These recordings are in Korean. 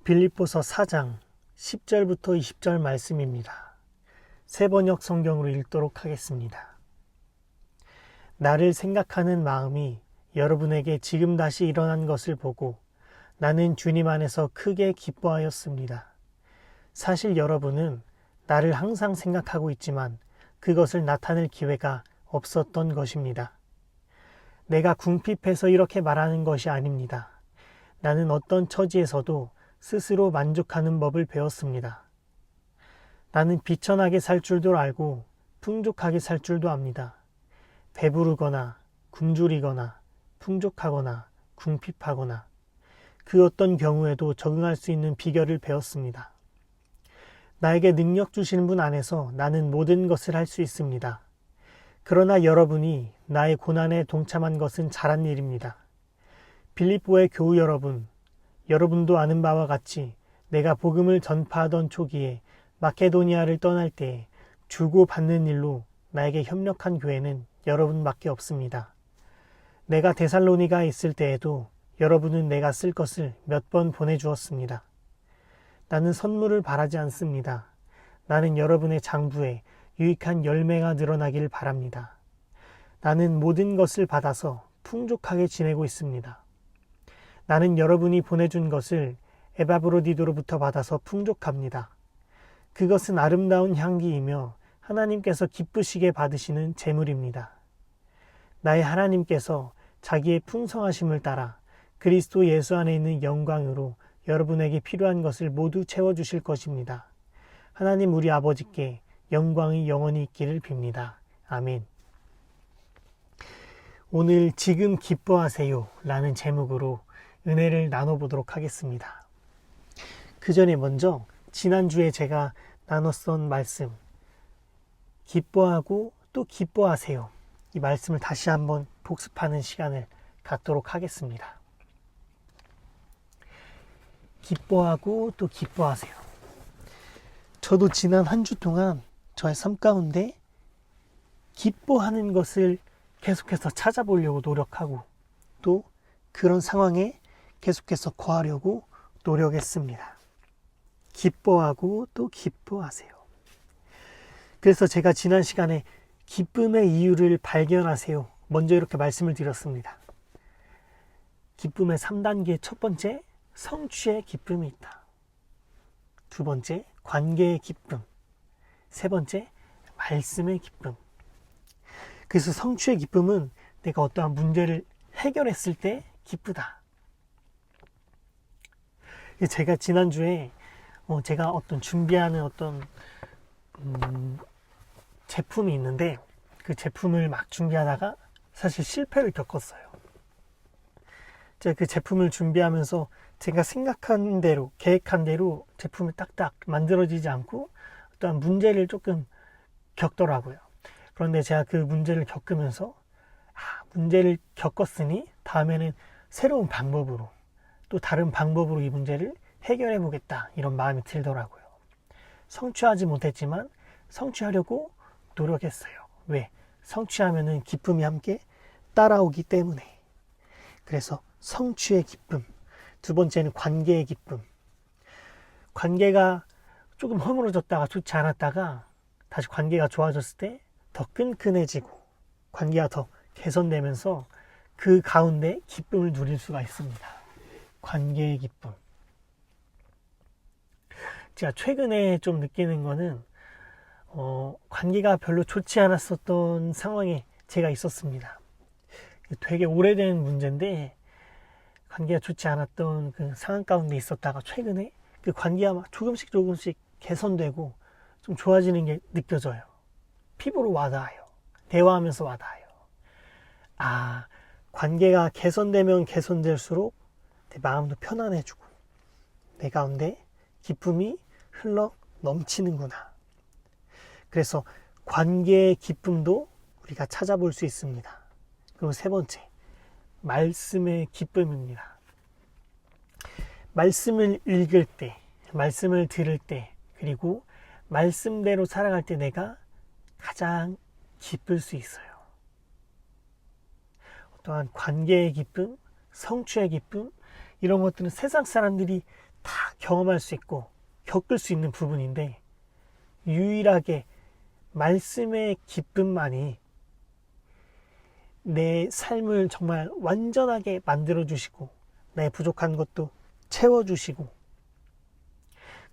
빌립보서 4장 10절부터 20절 말씀입니다. 새번역 성경으로 읽도록 하겠습니다. 나를 생각하는 마음이 여러분에게 지금 다시 일어난 것을 보고 나는 주님 안에서 크게 기뻐하였습니다. 사실 여러분은 나를 항상 생각하고 있지만 그것을 나타낼 기회가 없었던 것입니다. 내가 궁핍해서 이렇게 말하는 것이 아닙니다. 나는 어떤 처지에서도 스스로 만족하는 법을 배웠습니다. 나는 비천하게 살 줄도 알고 풍족하게 살 줄도 압니다. 배부르거나 굶주리거나 풍족하거나 궁핍하거나 그 어떤 경우에도 적응할 수 있는 비결을 배웠습니다. 나에게 능력 주시는 분 안에서 나는 모든 것을 할 수 있습니다. 그러나 여러분이 나의 고난에 동참한 것은 잘한 일입니다. 빌립보의 교우 여러분도 아는 바와 같이 내가 복음을 전파하던 초기에 마케도니아를 떠날 때 주고받는 일로 나에게 협력한 교회는 여러분밖에 없습니다. 내가 데살로니가에 있을 때에도 여러분은 내가 쓸 것을 몇 번 보내주었습니다. 나는 선물을 바라지 않습니다. 나는 여러분의 장부에 유익한 열매가 늘어나길 바랍니다. 나는 모든 것을 받아서 풍족하게 지내고 있습니다. 나는 여러분이 보내준 것을 에바브로디도로부터 받아서 풍족합니다. 그것은 아름다운 향기이며 하나님께서 기쁘시게 받으시는 제물입니다. 나의 하나님께서 자기의 풍성하심을 따라 그리스도 예수 안에 있는 영광으로 여러분에게 필요한 것을 모두 채워주실 것입니다. 하나님 우리 아버지께 영광이 영원히 있기를 빕니다. 아멘. 오늘 지금 기뻐하세요 라는 제목으로 은혜를 나눠보도록 하겠습니다. 그 전에 먼저 지난주에 제가 나눴던 말씀 기뻐하고 또 기뻐하세요. 이 말씀을 다시 한번 복습하는 시간을 갖도록 하겠습니다. 기뻐하고 또 기뻐하세요. 저도 지난 한 주 동안 저의 삶 가운데 기뻐하는 것을 계속해서 찾아보려고 노력하고 또 그런 상황에 계속해서 거하려고 노력했습니다. 기뻐하고 또 기뻐하세요. 그래서 제가 지난 시간에 기쁨의 이유를 발견하세요. 먼저 이렇게 말씀을 드렸습니다. 기쁨의 3단계 첫 번째, 성취의 기쁨이 있다. 두 번째, 관계의 기쁨. 세 번째, 말씀의 기쁨. 그래서 성취의 기쁨은 내가 어떠한 문제를 해결했을 때 기쁘다. 제가 지난주에 제가 준비하는 제품이 있는데 그 제품을 막 준비하다가 사실 실패를 겪었어요. 제가 그 제품을 준비하면서 제가 생각한 대로, 계획한 대로 제품이 딱딱 만들어지지 않고 어떠한 문제를 조금 겪더라고요. 그런데 제가 그 문제를 겪으면서 문제를 겪었으니 다음에는 새로운 방법으로 또 다른 방법으로 이 문제를 해결해 보겠다 이런 마음이 들더라고요. 성취하지 못했지만 성취하려고 노력했어요. 왜? 성취하면은 기쁨이 함께 따라오기 때문에. 그래서 성취의 기쁨. 두 번째는 관계의 기쁨. 관계가 조금 허물어졌다가 좋지 않았다가 다시 관계가 좋아졌을 때 더 끈끈해지고 관계가 더 개선되면서 그 가운데 기쁨을 누릴 수가 있습니다. 관계의 기쁨. 제가 최근에 좀 느끼는 거는 관계가 별로 좋지 않았었던 상황에 제가 있었습니다. 되게 오래된 문제인데 관계가 좋지 않았던 그 상황 가운데 있었다가 최근에 그 관계가 막 조금씩 개선되고 좀 좋아지는 게 느껴져요. 피부로 와닿아요. 대화하면서 와닿아요. 관계가 개선되면 개선될수록 내 마음도 편안해지고 내 가운데 기쁨이 흘러 넘치는구나. 그래서 관계의 기쁨도 우리가 찾아볼 수 있습니다. 그리고 세 번째, 말씀의 기쁨입니다. 말씀을 읽을 때, 말씀을 들을 때, 그리고 말씀대로 살아갈 때 내가 가장 기쁠 수 있어요. 또한 관계의 기쁨, 성취의 기쁨, 이런 것들은 세상 사람들이 다 경험할 수 있고 겪을 수 있는 부분인데 유일하게 말씀의 기쁨만이 내 삶을 정말 완전하게 만들어주시고 내 부족한 것도 채워주시고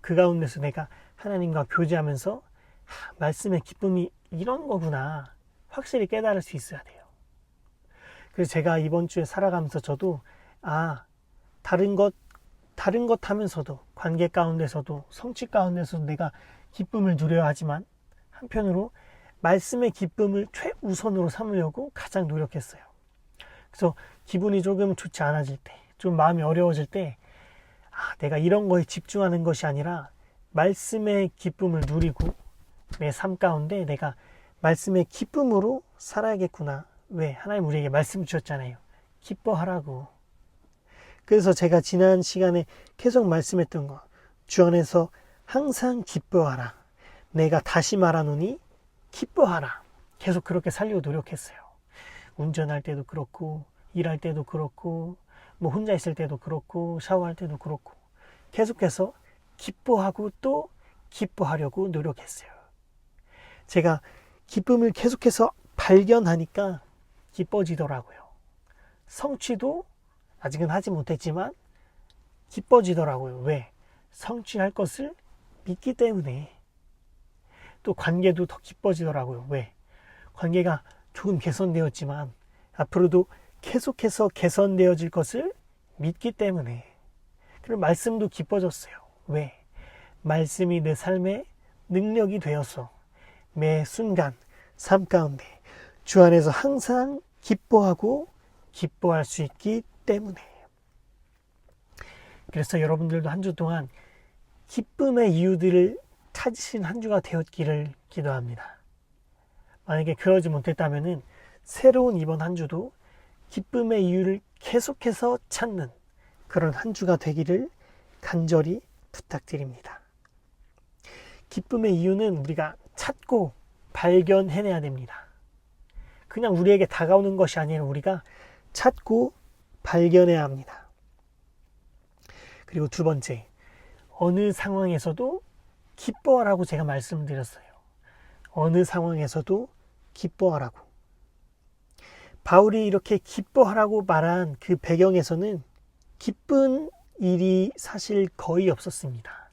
그 가운데서 내가 하나님과 교제하면서 말씀의 기쁨이 이런 거구나 확실히 깨달을 수 있어야 돼요. 그래서 제가 이번 주에 살아가면서 저도 다른 것 하면서도 관계 가운데서도 성취 가운데서도 내가 기쁨을 누려야 하지만 한편으로 말씀의 기쁨을 최우선으로 삼으려고 가장 노력했어요. 그래서 기분이 조금 좋지 않아질 때, 좀 마음이 어려워질 때 내가 이런 거에 집중하는 것이 아니라 말씀의 기쁨을 누리고 내 삶 가운데 내가 말씀의 기쁨으로 살아야겠구나. 왜? 하나님 우리에게 말씀 주셨잖아요. 기뻐하라고. 그래서 제가 지난 시간에 계속 말씀했던 거, 주 안에서 항상 기뻐하라. 내가 다시 말하노니 기뻐하라. 계속 그렇게 살려고 노력했어요. 운전할 때도 그렇고 일할 때도 그렇고 혼자 있을 때도 그렇고 샤워할 때도 그렇고 계속해서 기뻐하고 또 기뻐하려고 노력했어요. 제가 기쁨을 계속해서 발견하니까 기뻐지더라고요. 성취도 아직은 하지 못했지만 기뻐지더라고요. 왜? 성취할 것을 믿기 때문에. 또 관계도 더 기뻐지더라고요. 왜? 관계가 조금 개선되었지만 앞으로도 계속해서 개선되어질 것을 믿기 때문에. 그리고 말씀도 기뻐졌어요. 왜? 말씀이 내 삶의 능력이 되어서 매 순간 삶 가운데 주 안에서 항상 기뻐하고 기뻐할 수 있기 때문에. 그래서 여러분들도 한 주 동안 기쁨의 이유들을 찾으신 한 주가 되었기를 기도합니다. 만약에 그러지 못했다면 새로운 이번 한 주도 기쁨의 이유를 계속해서 찾는 그런 한 주가 되기를 간절히 부탁드립니다. 기쁨의 이유는 우리가 찾고 발견해내야 됩니다. 그냥 우리에게 다가오는 것이 아니라 우리가 찾고 발견해야 합니다. 그리고 두 번째, 어느 상황에서도 기뻐하라고 제가 말씀드렸어요. 어느 상황에서도 기뻐하라고. 바울이 이렇게 기뻐하라고 말한 그 배경에서는 기쁜 일이 사실 거의 없었습니다.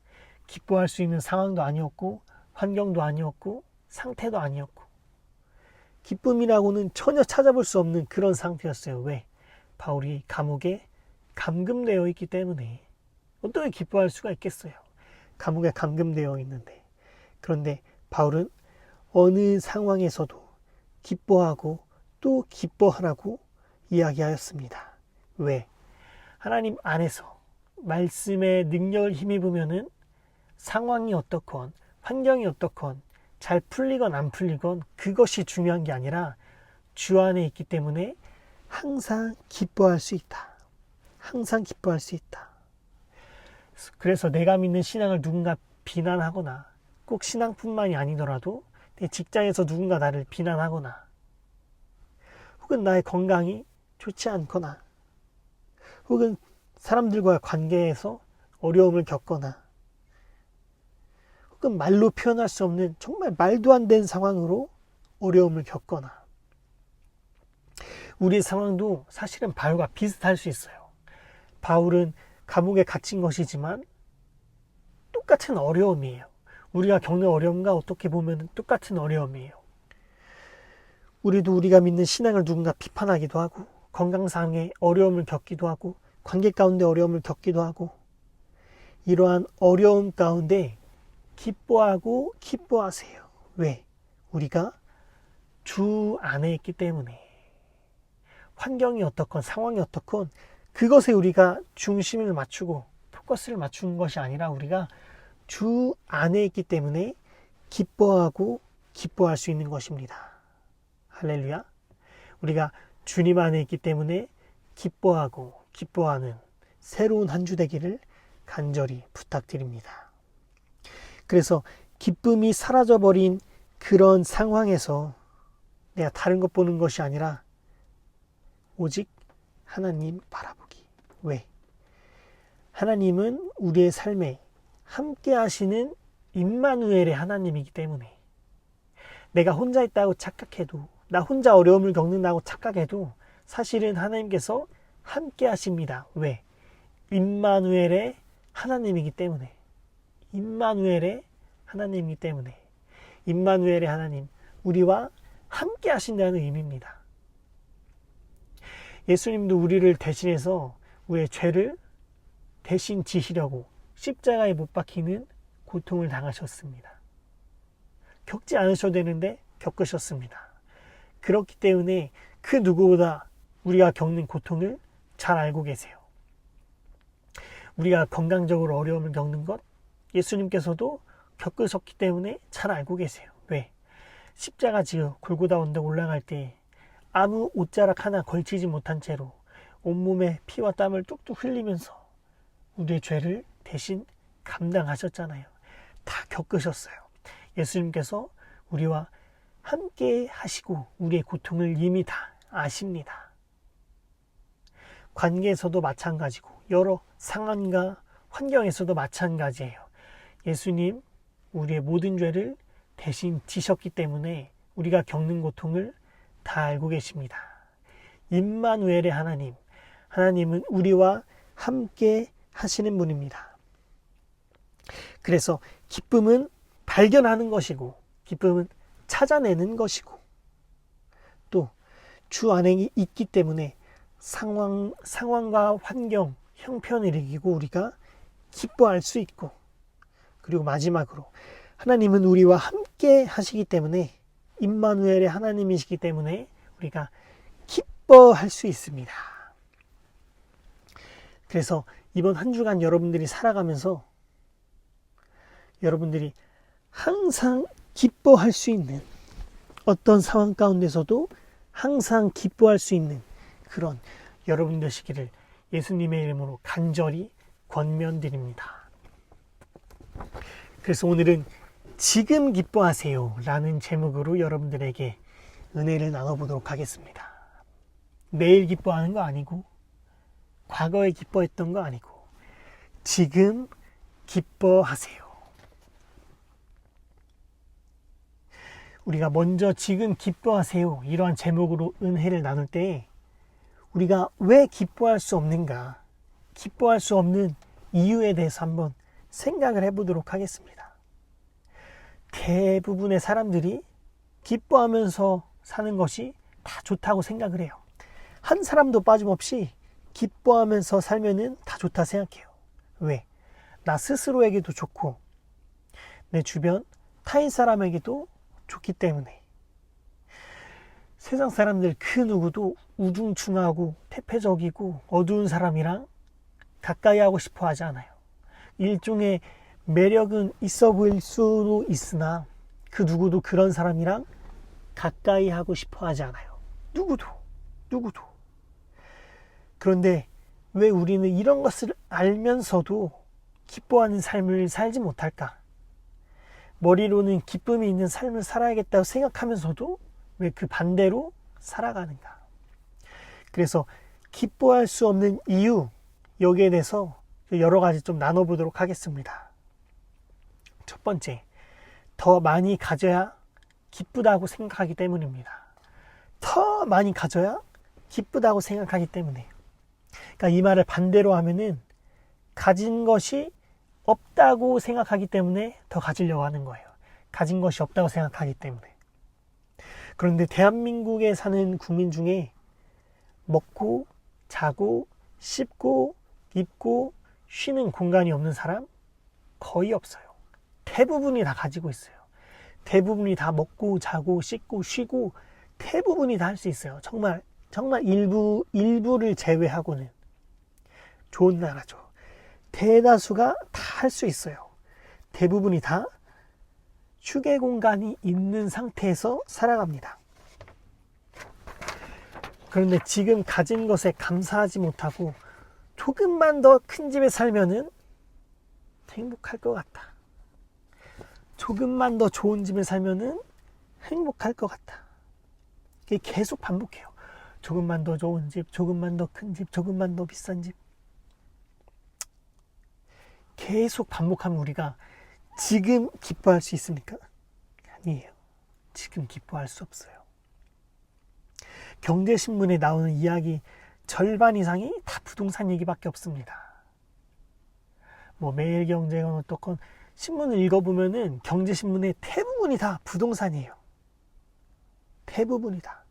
기뻐할 수 있는 상황도 아니었고 환경도 아니었고 상태도 아니었고 기쁨이라고는 전혀 찾아볼 수 없는 그런 상태였어요. 왜? 바울이 감옥에 감금되어 있기 때문에. 어떻게 기뻐할 수가 있겠어요? 감옥에 감금되어 있는데. 그런데 바울은 어느 상황에서도 기뻐하고 또 기뻐하라고 이야기하였습니다. 왜? 하나님 안에서 말씀의 능력을 힘입으면은 상황이 어떻건 환경이 어떻건 잘 풀리건 안 풀리건 그것이 중요한 게 아니라 주 안에 있기 때문에 항상 기뻐할 수 있다. 항상 기뻐할 수 있다. 그래서 내가 믿는 신앙을 누군가 비난하거나 꼭 신앙뿐만이 아니더라도 내 직장에서 누군가 나를 비난하거나 혹은 나의 건강이 좋지 않거나 혹은 사람들과의 관계에서 어려움을 겪거나 혹은 말로 표현할 수 없는 정말 말도 안 되는 상황으로 어려움을 겪거나 우리의 상황도 사실은 바울과 비슷할 수 있어요. 바울은 감옥에 갇힌 것이지만 똑같은 어려움이에요. 우리가 겪는 어려움과 어떻게 보면 똑같은 어려움이에요. 우리도 우리가 믿는 신앙을 누군가 비판하기도 하고 건강상의 어려움을 겪기도 하고 관계 가운데 어려움을 겪기도 하고 이러한 어려움 가운데 기뻐하고 기뻐하세요. 왜? 우리가 주 안에 있기 때문에. 환경이 어떻건 상황이 어떻건 그것에 우리가 중심을 맞추고 포커스를 맞추는 것이 아니라 우리가 주 안에 있기 때문에 기뻐하고 기뻐할 수 있는 것입니다. 할렐루야. 우리가 주님 안에 있기 때문에 기뻐하고 기뻐하는 새로운 한 주 되기를 간절히 부탁드립니다. 그래서 기쁨이 사라져버린 그런 상황에서 내가 다른 것 보는 것이 아니라 오직 하나님 바라보기. 왜? 하나님은 우리의 삶에 함께 하시는 임마누엘의 하나님이기 때문에 내가 혼자 있다고 착각해도, 나 혼자 어려움을 겪는다고 착각해도 사실은 하나님께서 함께 하십니다. 왜? 임마누엘의 하나님이기 때문에. 임마누엘의 하나님이기 때문에. 임마누엘의 하나님, 우리와 함께 하신다는 의미입니다. 예수님도 우리를 대신해서 우리의 죄를 대신 지시려고 십자가에 못 박히는 고통을 당하셨습니다. 겪지 않으셔도 되는데 겪으셨습니다. 그렇기 때문에 그 누구보다 우리가 겪는 고통을 잘 알고 계세요. 우리가 건강적으로 어려움을 겪는 것 예수님께서도 겪으셨기 때문에 잘 알고 계세요. 왜? 십자가 지어 골고다 언덕 올라갈 때 아무 옷자락 하나 걸치지 못한 채로 온몸에 피와 땀을 뚝뚝 흘리면서 우리의 죄를 대신 감당하셨잖아요. 다 겪으셨어요. 예수님께서 우리와 함께 하시고 우리의 고통을 이미 다 아십니다. 관계에서도 마찬가지고 여러 상황과 환경에서도 마찬가지예요. 예수님 우리의 모든 죄를 대신 지셨기 때문에 우리가 겪는 고통을 다 알고 계십니다. 임마누엘의 하나님, 하나님은 우리와 함께 하시는 분입니다. 그래서 기쁨은 발견하는 것이고 기쁨은 찾아내는 것이고 또 주 안에 있기 때문에 상황과 환경, 형편을 이기고 우리가 기뻐할 수 있고, 그리고 마지막으로 하나님은 우리와 함께 하시기 때문에 임마누엘의 하나님이시기 때문에 우리가 기뻐할 수 있습니다. 그래서 이번 한 주간 여러분들이 살아가면서 여러분들이 항상 기뻐할 수 있는, 어떤 상황 가운데서도 항상 기뻐할 수 있는 그런 여러분 되시기를 예수님의 이름으로 간절히 권면드립니다. 그래서 오늘은 지금 기뻐하세요 라는 제목으로 여러분들에게 은혜를 나눠보도록 하겠습니다. 내일 기뻐하는 거 아니고 과거에 기뻐했던 거 아니고 지금 기뻐하세요. 우리가 먼저 지금 기뻐하세요 이러한 제목으로 은혜를 나눌 때 우리가 왜 기뻐할 수 없는가, 기뻐할 수 없는 이유에 대해서 한번 생각을 해보도록 하겠습니다. 대부분의 사람들이 기뻐하면서 사는 것이 다 좋다고 생각을 해요. 한 사람도 빠짐없이 기뻐하면서 살면은 다 좋다 생각해요. 왜? 나 스스로에게도 좋고 내 주변 타인 사람에게도 좋기 때문에. 세상 사람들 그 누구도 우중충하고 태폐적이고 어두운 사람이랑 가까이 하고 싶어 하지 않아요. 일종의 매력은 있어 보일 수도 있으나 그 누구도 그런 사람이랑 가까이 하고 싶어 하지 않아요. 누구도. 그런데 왜 우리는 이런 것을 알면서도 기뻐하는 삶을 살지 못할까? 머리로는 기쁨이 있는 삶을 살아야겠다고 생각하면서도 왜 그 반대로 살아가는가? 그래서 기뻐할 수 없는 이유, 여기에 대해서 여러 가지 좀 나눠보도록 하겠습니다. 첫 번째, 더 많이 가져야 기쁘다고 생각하기 때문입니다. 더 많이 가져야 기쁘다고 생각하기 때문에. 그러니까 이 말을 반대로 하면은 가진 것이 없다고 생각하기 때문에 더 가지려고 하는 거예요. 가진 것이 없다고 생각하기 때문에. 그런데 대한민국에 사는 국민 중에 먹고 자고 씹고 입고 쉬는 공간이 없는 사람 거의 없어요. 대부분이 다 가지고 있어요. 대부분이 다 먹고 자고 씻고 쉬고 대부분이 다 할 수 있어요. 정말 일부를 제외하고는 좋은 나라죠. 대다수가 다 할 수 있어요. 대부분이 다 휴게 공간이 있는 상태에서 살아갑니다. 그런데 지금 가진 것에 감사하지 못하고 조금만 더 큰 집에 살면은 행복할 것 같다. 조금만 더 좋은 집에 살면은 행복할 것 같다. 이게 계속 반복해요. 조금만 더 좋은 집, 조금만 더 큰 집, 조금만 더 비싼 집. 계속 반복하면 우리가 지금 기뻐할 수 있습니까? 아니에요. 지금 기뻐할 수 없어요. 경제신문에 나오는 이야기 절반 이상이 다 부동산 얘기밖에 없습니다. 뭐 매일경제건 어떻건 신문을 읽어보면은 경제신문의 대부분이 다 부동산이에요. 대부분이 다.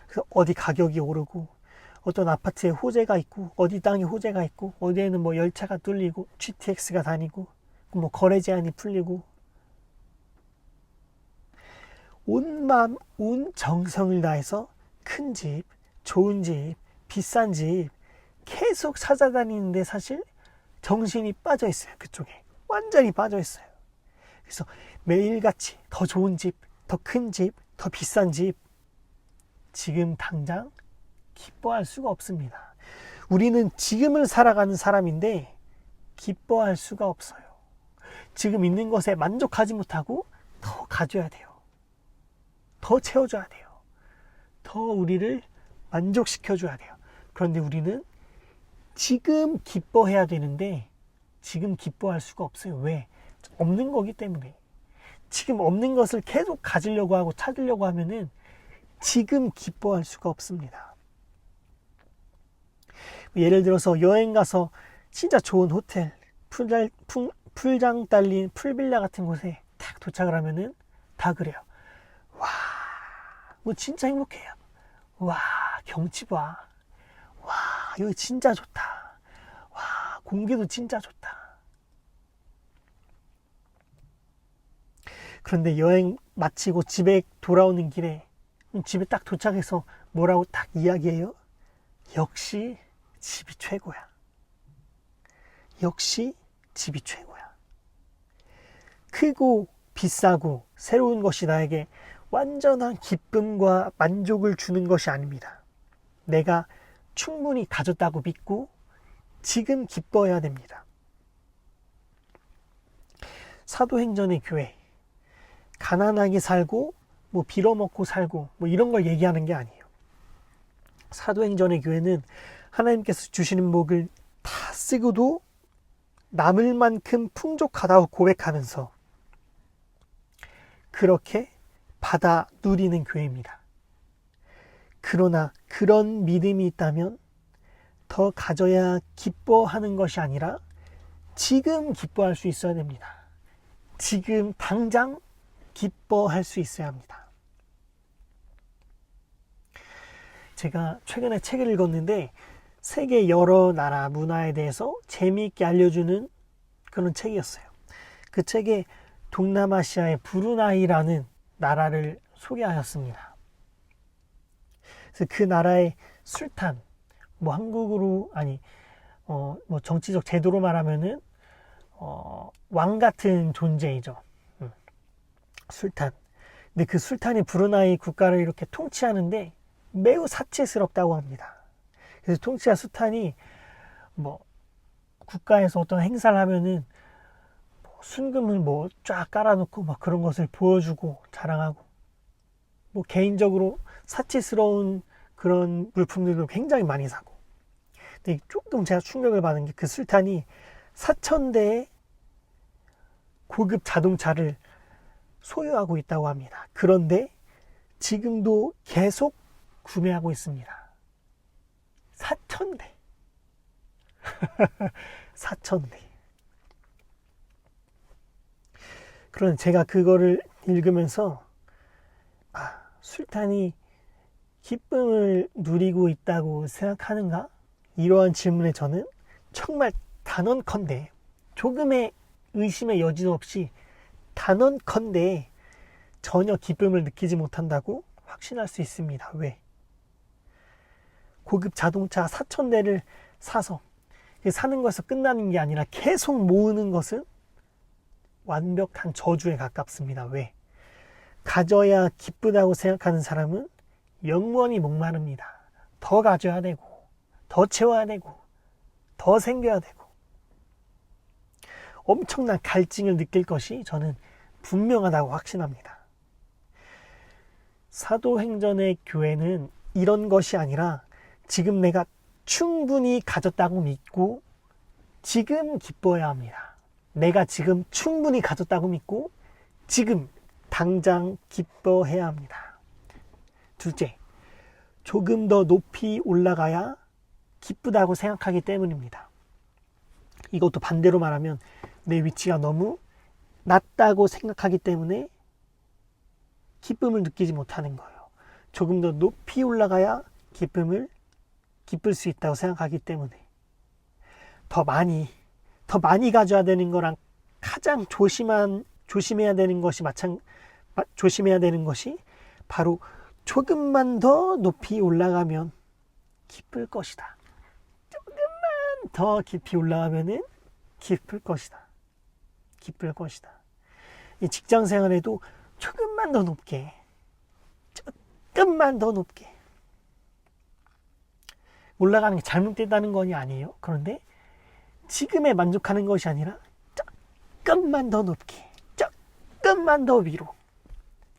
그래서 어디 가격이 오르고 어떤 아파트에 호재가 있고 어디 땅에 호재가 있고 어디에는 뭐 열차가 뚫리고 GTX가 다니고 뭐 거래 제한이 풀리고 온 마음 온 정성을 다해서 큰 집, 좋은 집, 비싼 집 계속 찾아다니는데 사실 정신이 빠져 있어요. 그쪽에 완전히 빠져 있어요. 그래서 매일같이 더 좋은 집, 더 큰 집, 더 비싼 집 지금 당장 기뻐할 수가 없습니다. 우리는 지금을 살아가는 사람인데 기뻐할 수가 없어요. 지금 있는 것에 만족하지 못하고 더 가져야 돼요. 더 채워줘야 돼요. 더 우리를 만족시켜줘야 돼요. 그런데 우리는 지금 기뻐해야 되는데 지금 기뻐할 수가 없어요. 왜? 없는 거기 때문에. 지금 없는 것을 계속 가지려고 하고 찾으려고 하면은 지금 기뻐할 수가 없습니다. 예를 들어서 여행 가서 진짜 좋은 호텔, 풀장 딸린 풀빌라 같은 곳에 딱 도착을 하면은 다 그래요. 와, 뭐 진짜 행복해요. 와, 경치 봐. 와, 여기 진짜 좋다. 와, 공기도 진짜 좋다. 그런데 여행 마치고 집에 돌아오는 길에 집에 딱 도착해서 뭐라고 딱 이야기해요? 역시 집이 최고야. 역시 집이 최고야. 크고 비싸고 새로운 것이 나에게 완전한 기쁨과 만족을 주는 것이 아닙니다. 내가 충분히 가졌다고 믿고 지금 기뻐해야 됩니다. 사도행전의 교회, 가난하게 살고 뭐 빌어먹고 살고 뭐 이런 걸 얘기하는 게 아니에요. 사도행전의 교회는 하나님께서 주시는 복을 다 쓰고도 남을 만큼 풍족하다고 고백하면서 그렇게 받아 누리는 교회입니다. 그러나 그런 믿음이 있다면 더 가져야 기뻐하는 것이 아니라 지금 기뻐할 수 있어야 됩니다. 지금 당장 기뻐할 수 있어야 합니다. 제가 최근에 책을 읽었는데 세계 여러 나라 문화에 대해서 재미있게 알려주는 그런 책이었어요. 그 책에 동남아시아의 브루나이라는 나라를 소개하였습니다. 그래서 그 나라의 술탄, 뭐 한국으로 뭐 정치적 제도로 말하면은 왕 같은 존재이죠. 술탄. 근데 그 술탄이 브루나이 국가를 이렇게 통치하는데 매우 사치스럽다고 합니다. 그래서 통치자 술탄이 뭐 국가에서 어떤 행사를 하면은 순금을 뭐 쫙 깔아놓고 막 그런 것을 보여주고 자랑하고 뭐 개인적으로 사치스러운 그런 물품들도 굉장히 많이 사고. 근데 조금 제가 충격을 받은 게 그 술탄이 4,000대의 고급 자동차를 소유하고 있다고 합니다. 그런데 지금도 계속 구매하고 있습니다. 4,000대. 4,000대. 그런 제가 그거를 읽으면서 술탄이 기쁨을 누리고 있다고 생각하는가? 이러한 질문에 저는 정말 단언컨대 조금의 의심의 여지도 없이 단언컨대 전혀 기쁨을 느끼지 못한다고 확신할 수 있습니다. 왜? 고급 자동차 4,000대를 사서 사는 것에서 끝나는 게 아니라 계속 모으는 것은 완벽한 저주에 가깝습니다. 왜? 가져야 기쁘다고 생각하는 사람은 영원히 목마릅니다. 더 가져야 되고 더 채워야 되고 더 생겨야 되고 엄청난 갈증을 느낄 것이 저는 분명하다고 확신합니다. 사도행전의 교회는 이런 것이 아니라 지금 내가 충분히 가졌다고 믿고 지금 기뻐해야 합니다. 내가 지금 충분히 가졌다고 믿고 지금 당장 기뻐해야 합니다. 둘째, 조금 더 높이 올라가야 기쁘다고 생각하기 때문입니다. 이것도 반대로 말하면 내 위치가 너무 낮다고 생각하기 때문에 기쁨을 느끼지 못하는 거예요. 조금 더 높이 올라가야 기쁠 수 있다고 생각하기 때문에 더 많이 가져야 되는 거랑 가장 조심해야 되는 것이 바로 조금만 더 높이 올라가면 기쁠 것이다. 조금만 더 깊이 올라가면은 기쁠 것이다. 이 직장 생활에도 조금만 더 높게 올라가는 게 잘못됐다는 건 아니에요. 그런데 지금에 만족하는 것이 아니라 조금만 더 높게, 조금만 더 위로,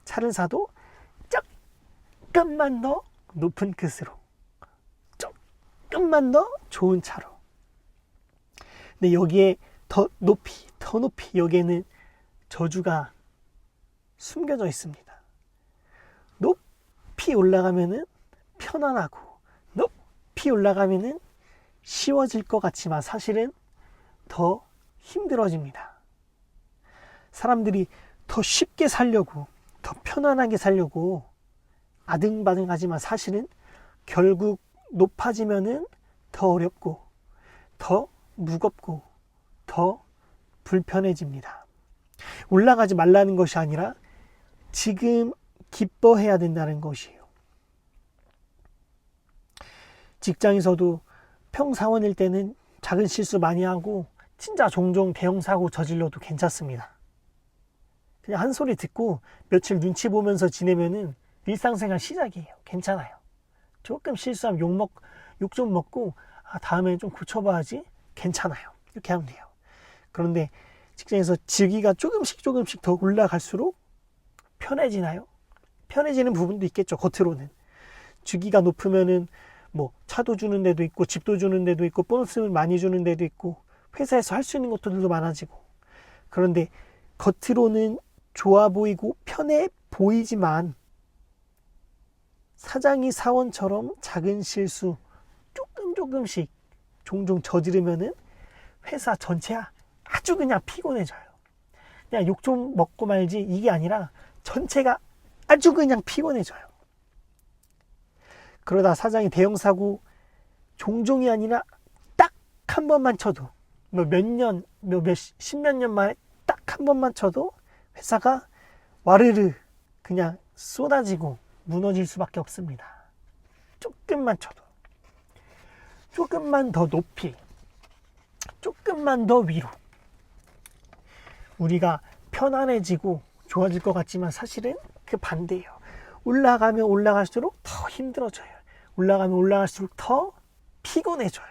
차를 사도 조금만 더 높은 끝으로, 조금만 더 좋은 차로. 근데 여기에 더 높이 여기에는 저주가 숨겨져 있습니다. 높이 올라가면은 편안하고 높이 올라가면은 쉬워질 것 같지만 사실은 더 힘들어집니다. 사람들이 더 쉽게 살려고, 더 편안하게 살려고 아등바등하지만 사실은 결국 높아지면은 더 어렵고, 더 무겁고, 더 불편해집니다. 올라가지 말라는 것이 아니라 지금 기뻐해야 된다는 것이에요. 직장에서도 평사원일 때는 작은 실수 많이 하고 진짜 종종 대형 사고 저질러도 괜찮습니다. 그냥 한 소리 듣고 며칠 눈치 보면서 지내면은 일상생활 시작이에요. 괜찮아요. 조금 실수하면 욕 좀 먹고 다음에 좀 고쳐봐야지. 괜찮아요. 이렇게 하면 돼요. 그런데 직장에서 직위가 조금씩 더 올라갈수록 편해지나요? 편해지는 부분도 있겠죠. 겉으로는 직위가 높으면은 뭐 차도 주는 데도 있고 집도 주는 데도 있고 보너스를 많이 주는 데도 있고 회사에서 할 수 있는 것들도 많아지고, 그런데 겉으로는 좋아 보이고 편해 보이지만 사장이 사원처럼 작은 실수 조금씩 종종 저지르면은 회사 전체가 아주 그냥 피곤해져요. 그냥 욕 좀 먹고 말지 이게 아니라 전체가 아주 그냥 피곤해져요. 그러다 사장이 대형 사고 종종이 아니라 딱 한 번만 쳐도 십몇 년 만에 딱 한 번만 쳐도 회사가 와르르 그냥 쏟아지고 무너질 수밖에 없습니다. 조금만 쳐도, 조금만 더 높이, 조금만 더 위로 우리가 편안해지고 좋아질 것 같지만 사실은 그 반대예요. 올라가면 올라갈수록 더 힘들어져요. 올라가면 올라갈수록 더 피곤해져요.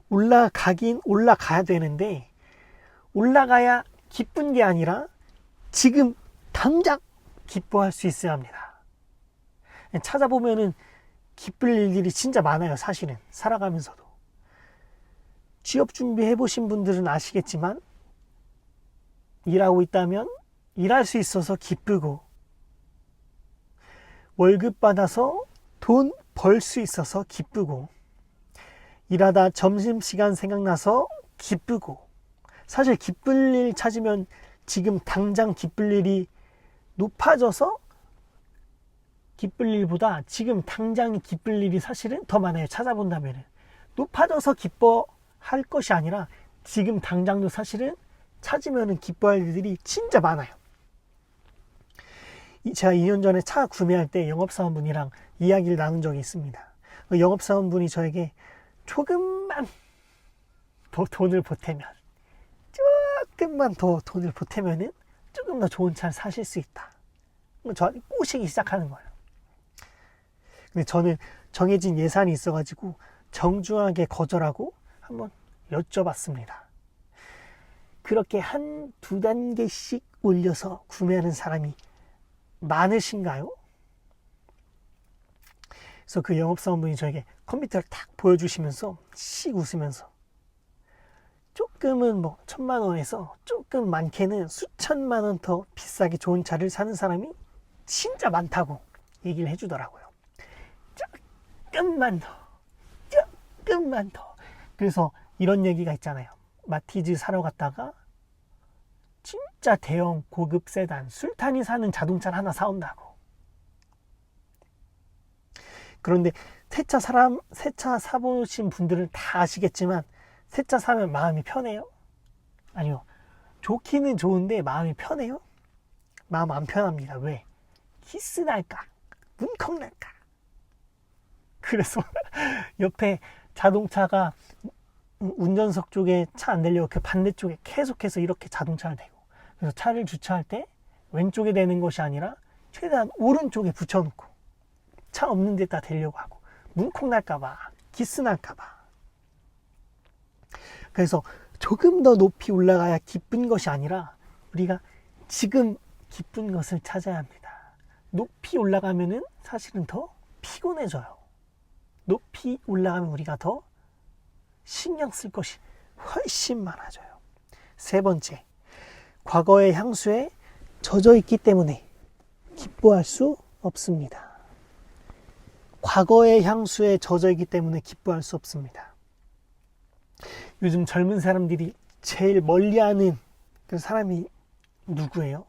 올라가야 되는데 올라가야 기쁜 게 아니라 지금 당장 기뻐할 수 있어야 합니다. 찾아보면은 기쁠 일들이 진짜 많아요. 사실은 살아가면서도. 취업 준비해 보신 분들은 아시겠지만 일하고 있다면 일할 수 있어서 기쁘고, 월급 받아서 돈 벌 수 있어서 기쁘고, 일하다 점심시간 생각나서 기쁘고, 사실 기쁠 일 찾으면 지금 당장 기쁠 일이 높아져서 기쁠 일보다 지금 당장 기쁠 일이 사실은 더 많아요. 찾아본다면 높아져서 기뻐할 것이 아니라 지금 당장도 사실은 찾으면 기뻐할 일들이 진짜 많아요. 제가 2년 전에 차 구매할 때 영업사원분이랑 이야기를 나눈 적이 있습니다. 그 영업사원분이 저에게 조금만 더 돈을 보태면, 조금만 더 돈을 보태면은 조금 더 좋은 차를 사실 수 있다. 저한테 꼬시기 시작하는 거예요. 근데 저는 정해진 예산이 있어가지고 정중하게 거절하고 한번 여쭤봤습니다. 그렇게 두 단계씩 올려서 구매하는 사람이 많으신가요? 그래서 그 영업사원분이 저에게 컴퓨터를 탁 보여주시면서 씩 웃으면서 조금은 뭐 1,000만 원에서 조금 많게는 수천만 원 더 비싸게 좋은 차를 사는 사람이 진짜 많다고 얘기를 해주더라고요. 조금만 더, 조금만 더. 그래서 이런 얘기가 있잖아요. 마티즈 사러 갔다가 진짜 대형 고급 세단 술탄이 사는 자동차를 하나 사온다고. 그런데 새 차 사보신 분들은 다 아시겠지만 새 차 사면 마음이 편해요? 아니요. 좋기는 좋은데 마음이 편해요? 마음 안 편합니다. 왜? 키스 날까? 문콕 날까? 그래서 옆에 자동차가 운전석 쪽에 차 안 대려고 그 반대쪽에 계속해서 이렇게 자동차를 대고, 그래서 차를 주차할 때 왼쪽에 대는 것이 아니라 최대한 오른쪽에 붙여놓고 차 없는 데다 대려고 하고, 문콕 날까봐, 키스 날까봐. 그래서 조금 더 높이 올라가야 기쁜 것이 아니라 우리가 지금 기쁜 것을 찾아야 합니다. 높이 올라가면은 사실은 더 피곤해져요. 높이 올라가면 우리가 더 신경 쓸 것이 훨씬 많아져요. 세 번째, 과거의 향수에 젖어 있기 때문에 기뻐할 수 없습니다. 과거의 향수에 젖어 있기 때문에 기뻐할 수 없습니다. 요즘 젊은 사람들이 제일 멀리하는 그 사람이 누구예요?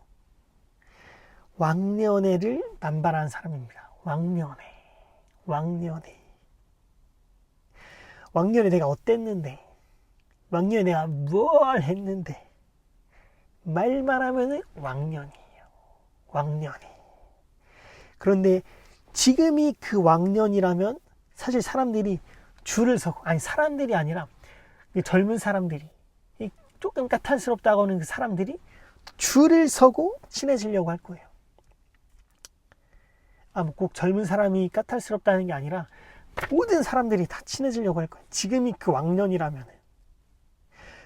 왕년애를 남발하는 사람입니다. 왕년애. 왕년에 내가 어땠는데, 왕년에 내가 뭘 했는데, 말만 하면은 왕년이에요. 왕년이. 그런데 지금이 그 왕년이라면 사실 사람들이 줄을 서고, 아니 사람들이 아니라 젊은 사람들이, 조금 까탈스럽다고 하는 그 사람들이 줄을 서고 친해지려고 할 거예요. 뭐 꼭 젊은 사람이 까탈스럽다는 게 아니라 모든 사람들이 다 친해지려고 할 거예요. 지금이 그 왕년이라면.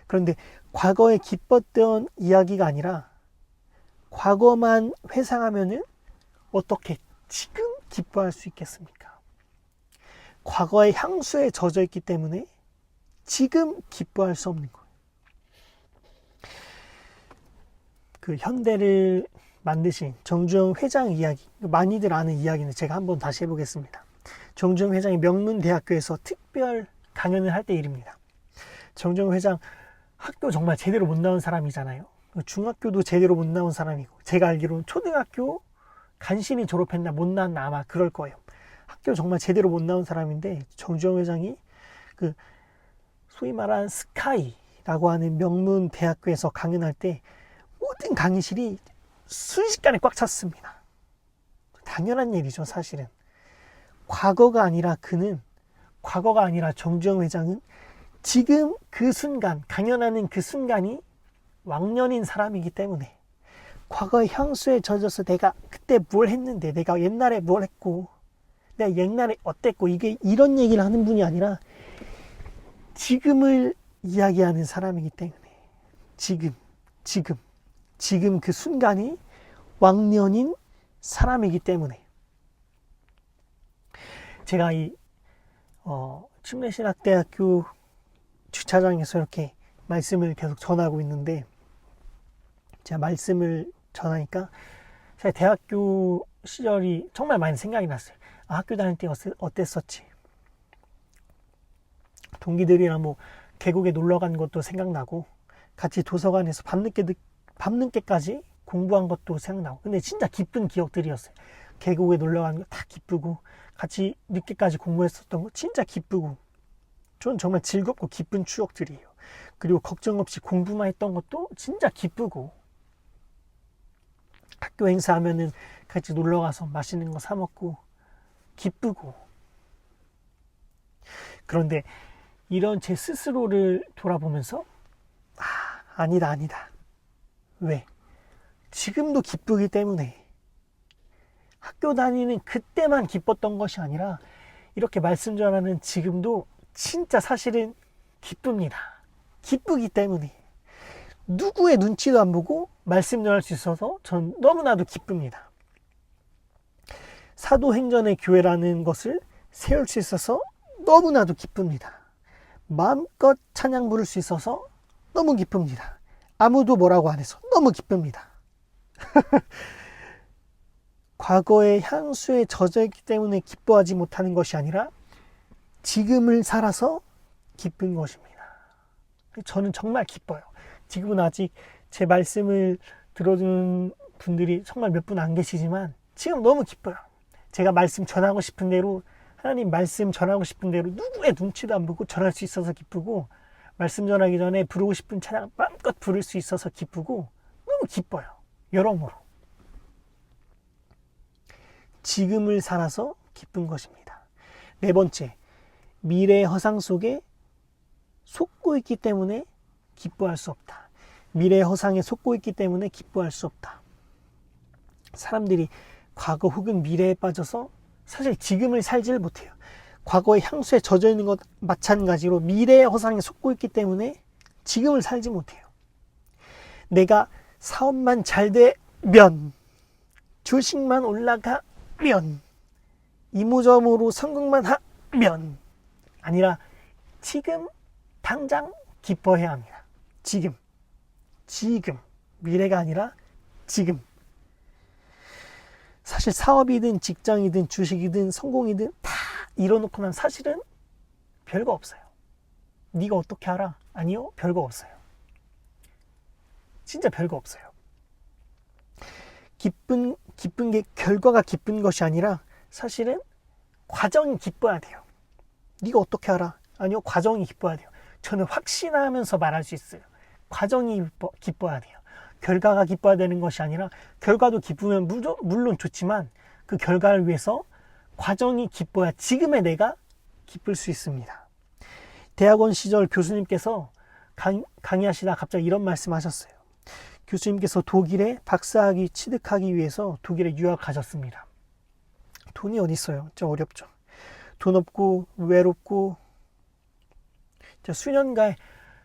그런데 과거에 기뻤던 이야기가 아니라 과거만 회상하면은 어떻게 지금 기뻐할 수 있겠습니까? 과거의 향수에 젖어 있기 때문에 지금 기뻐할 수 없는 거예요. 그 현대를 만드신 정주영 회장 이야기, 많이들 아는 이야기는 제가 한번 다시 해보겠습니다. 정주영 회장이 명문대학교에서 특별 강연을 할 때 일입니다. 정주영 회장 학교 정말 제대로 못 나온 사람이잖아요. 중학교도 제대로 못 나온 사람이고, 제가 알기로는 초등학교 간신히 졸업했나 못 나왔나 아마 그럴 거예요. 학교 정말 제대로 못 나온 사람인데, 정주영 회장이 그 소위 말하는 스카이라고 하는 명문대학교에서 강연할 때 모든 강의실이 순식간에 꽉 찼습니다. 당연한 일이죠, 사실은. 과거가 아니라 정주영 회장은 지금 그 순간, 강연하는 그 순간이 왕년인 사람이기 때문에 과거의 향수에 젖어서 내가 그때 뭘 했는데, 내가 옛날에 뭘 했고, 내가 옛날에 어땠고, 이런 얘기를 하는 분이 아니라 지금을 이야기하는 사람이기 때문에 지금 그 순간이 왕년인 사람이기 때문에, 제가 침례신학대학교 주차장에서 이렇게 말씀을 계속 전하고 있는데, 제가 말씀을 전하니까 제가 대학교 시절이 정말 많이 생각이 났어요. 학교 다닐 때 어땠었지? 동기들이랑 뭐 계곡에 놀러 간 것도 생각나고, 같이 도서관에서 밤늦게까지 공부한 것도 생각나고. 근데 진짜 기쁜 기억들이었어요. 계곡에 놀러 가는 거 다 기쁘고, 같이 늦게까지 공부했었던 거 진짜 기쁘고, 전 정말 즐겁고 기쁜 추억들이에요. 그리고 걱정 없이 공부만 했던 것도 진짜 기쁘고, 학교 행사하면은 같이 놀러 가서 맛있는 거 사 먹고 기쁘고. 그런데 이런 제 스스로를 돌아보면서 아니다. 왜? 지금도 기쁘기 때문에, 학교 다니는 그때만 기뻤던 것이 아니라 이렇게 말씀 전하는 지금도 진짜 사실은 기쁩니다. 기쁘기 때문에 누구의 눈치도 안 보고 말씀 전할 수 있어서 전 너무나도 기쁩니다. 사도행전의 교회라는 것을 세울 수 있어서 너무나도 기쁩니다. 마음껏 찬양 부를 수 있어서 너무 기쁩니다. 아무도 뭐라고 안 해서 너무 기쁩니다. 과거의 향수에 젖어있기 때문에 기뻐하지 못하는 것이 아니라 지금을 살아서 기쁜 것입니다. 저는 정말 기뻐요. 지금은 아직 제 말씀을 들어주는 분들이 정말 몇 분 안 계시지만 지금 너무 기뻐요. 제가 말씀 전하고 싶은 대로, 하나님 말씀 전하고 싶은 대로 누구의 눈치도 안 보고 전할 수 있어서 기쁘고, 말씀 전하기 전에 부르고 싶은 찬양 마음껏 부를 수 있어서 기쁘고, 너무 기뻐요. 여러모로 지금을 살아서 기쁜 것입니다. 네 번째, 미래의 허상 속에 속고 있기 때문에 기뻐할 수 없다. 미래의 허상에 속고 있기 때문에 기뻐할 수 없다. 사람들이 과거 혹은 미래에 빠져서 사실 지금을 살지를 못해요. 과거의 향수에 젖어 있는 것 마찬가지로 미래의 허상에 속고 있기 때문에 지금을 살지 못해요. 내가 사업만 잘 되면, 주식만 올라가면, 이모저모로 성공만 하면 아니라 지금 당장 기뻐해야 합니다. 지금 미래가 아니라 지금. 사실 사업이든 직장이든 주식이든 성공이든 다 이뤄놓고 나면 사실은 별거 없어요. 네가 어떻게 알아? 아니요, 별거 없어요. 진짜 별거 없어요. 기쁜 게 결과가 기쁜 것이 아니라 사실은 과정이 기뻐야 돼요. 네가 어떻게 알아? 아니요, 과정이 기뻐야 돼요. 저는 확신하면서 말할 수 있어요. 과정이 기뻐야 돼요. 결과가 기뻐야 되는 것이 아니라, 결과도 기쁘면 물론 좋지만 그 결과를 위해서 과정이 기뻐야 지금의 내가 기쁠 수 있습니다. 대학원 시절 교수님께서 강의하시다 갑자기 이런 말씀하셨어요. 교수님께서 독일에 박사학위 취득하기 위해서 독일에 유학하셨습니다. 돈이 어디 있어요? 진짜 어렵죠. 돈 없고 외롭고,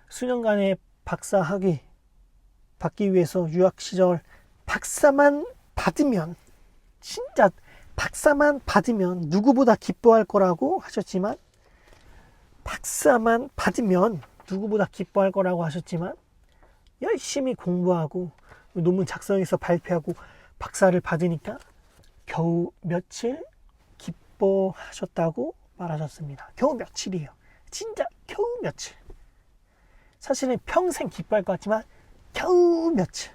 수년간의 박사학위 받기 위해서 유학 시절 박사만 받으면, 진짜 박사만 받으면 누구보다 기뻐할 거라고 하셨지만, 박사만 받으면 누구보다 기뻐할 거라고 하셨지만, 열심히 공부하고 논문 작성해서 발표하고 박사를 받으니까 겨우 며칠 기뻐하셨다고 말하셨습니다. 겨우 며칠이에요. 진짜 겨우 며칠. 사실은 평생 기뻐할 것 같지만 겨우 며칠.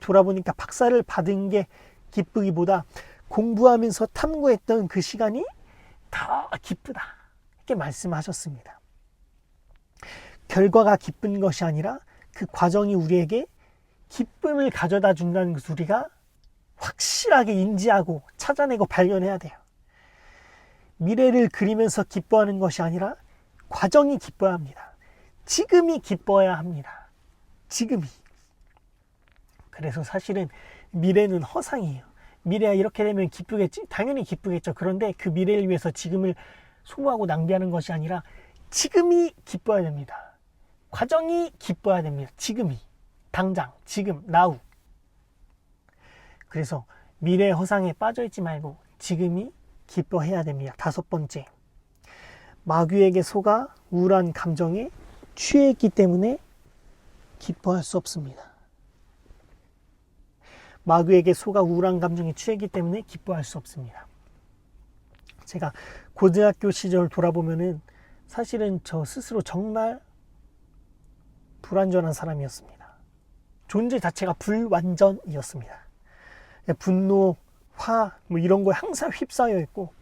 돌아보니까 박사를 받은 게 기쁘기보다 공부하면서 탐구했던 그 시간이 더 기쁘다, 이렇게 말씀하셨습니다. 결과가 기쁜 것이 아니라 그 과정이 우리에게 기쁨을 가져다 준다는 것을 우리가 확실하게 인지하고 찾아내고 발견해야 돼요. 미래를 그리면서 기뻐하는 것이 아니라 과정이 기뻐야 합니다. 지금이 기뻐야 합니다. 지금이. 그래서 사실은 미래는 허상이에요. 미래가 이렇게 되면 기쁘겠지? 당연히 기쁘겠죠. 그런데 그 미래를 위해서 지금을 소모하고 낭비하는 것이 아니라 지금이 기뻐야 됩니다. 과정이 기뻐야 됩니다. 지금이. 당장, 지금, now. 그래서 미래의 허상에 빠져있지 말고 지금이 기뻐해야 됩니다. 다섯 번째, 마귀에게 속아 우울한 감정에 취해있기 때문에 기뻐할 수 없습니다. 마귀에게 속아 우울한 감정에 취했기 때문에 기뻐할 수 없습니다. 제가 고등학교 시절 돌아보면은 사실은 저 스스로 정말 불완전한 사람이었습니다. 존재 자체가 불완전이었습니다. 분노, 화, 이런 거에 항상 휩싸여 있고,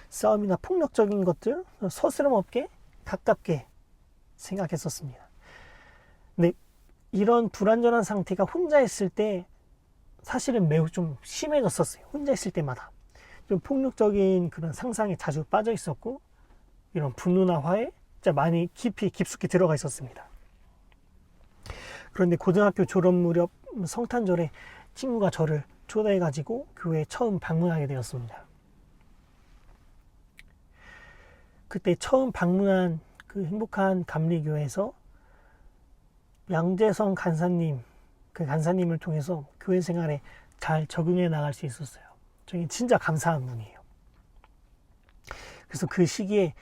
싸움이나 폭력적인 것들 서스럼없게 가깝게 생각했었습니다. 근데 이런 불완전한 상태가 혼자 있을 때 사실은 매우 좀 심해졌었어요. 혼자 있을 때마다 좀 폭력적인 그런 상상에 자주 빠져 있었고, 이런 분노나 화에 진짜 많이 깊숙이 들어가 있었습니다. 그런데 고등학교 졸업 무렵 성탄절에 친구가 저를 초대해가지고 교회에 처음 방문하게 되었습니다. 그때 처음 방문한 그 행복한 감리교회에서 양재성 간사님, 그 간사님을 통해서 교회 생활에 잘 적응해 나갈 수 있었어요. 저는 진짜 감사한 분이에요. 그래서 그 시기에